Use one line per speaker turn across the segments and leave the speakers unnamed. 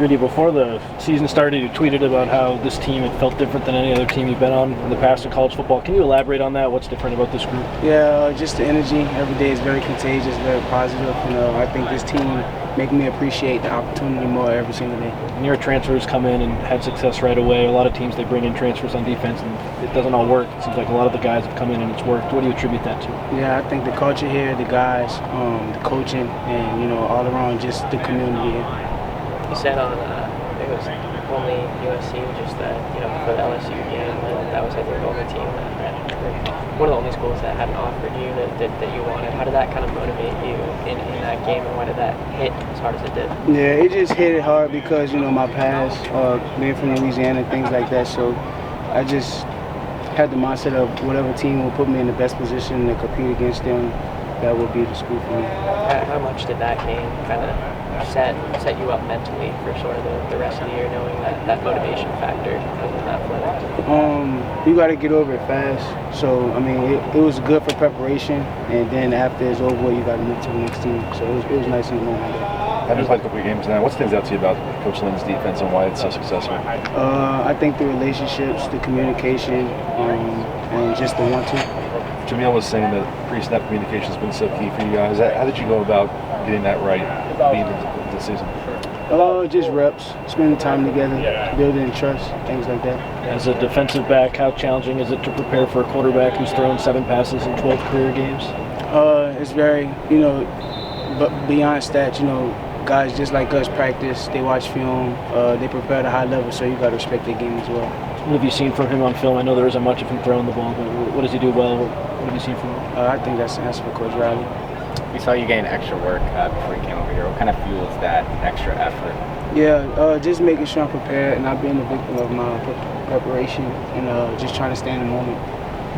Greedy, before the season started, you tweeted about how this team had felt different than any other team you've been on in the past in college football. Can you elaborate on that? What's different about this group?
Yeah, just the energy. Every day is very contagious, very positive. I think this team make me appreciate the opportunity more every single day.
And your transfers come in and had success right away. A lot of teams, they bring in transfers on defense, and it doesn't all work. It seems like a lot of the guys have come in and it's worked. What do you attribute that to?
Yeah, I think the culture here, the guys, the coaching, and all around just the community here.
You said on, I think it was only USC, just that, for the LSU game, that was, I think, the only team one of the only schools that hadn't offered you that you wanted. How did that kind of motivate you in that game, and why did that hit as hard as it did?
Yeah, it just hit it hard because, my past, being from Louisiana, things like that, so I just had the mindset of whatever team will put me in the best position to compete against them, that will be the school for me.
How much did that game kind of set you up mentally for sort of the rest of the year, knowing that motivation factor was that flow?
You got to get over it fast. So, it was good for preparation, and then after it's over, you got to move to the next team. So it was nice in the moment.
Having played a couple of games now, what stands out to you about Coach Lynn's defense and why it's so successful?
I think the relationships, the communication, and just the want-to.
Jamil was saying that pre-snap communication has been so key for you guys. How did you go about getting that right leading into the season?
Just reps, spending time together, building trust, things like that.
As a defensive back, how challenging is it to prepare for a quarterback who's thrown 7 passes in 12 career games?
It's very, but beyond stats, guys just like us practice, they watch film, they prepare at a high level, so you got to respect their game as well.
What have you seen from him on film? I know there isn't much of him throwing the ball, but what does he do well? What have you seen from him?
I think that's the answer for Coach Riley.
We saw you gain extra work before you came over here. What kind of fuels that extra effort?
Yeah, just making sure I'm prepared and not being a victim of my preparation and just trying to stay in the moment.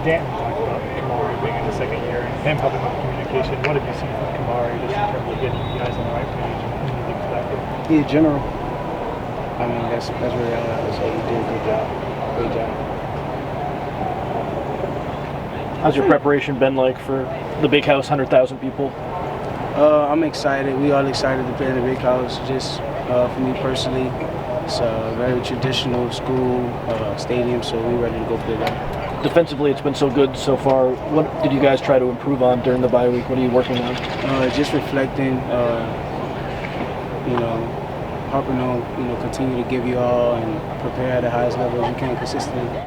Dan talked about Kamari being in the second year and him helping with communication. What have you seen from Kamari just in terms of getting you guys on the right page and anything to that game?
He's general. That's really all I would say. He did a good job. Great job.
How's your preparation been like for the big house, 100,000 people?
I'm excited. We all excited to play in the big house. Just for me personally, it's a very traditional school stadium, so we're ready to go play there.
Defensively, it's been so good so far. What did you guys try to improve on during the bye week? What are you working on?
Just reflecting, harping on, continue to give you all and prepare at the highest level as you can consistently.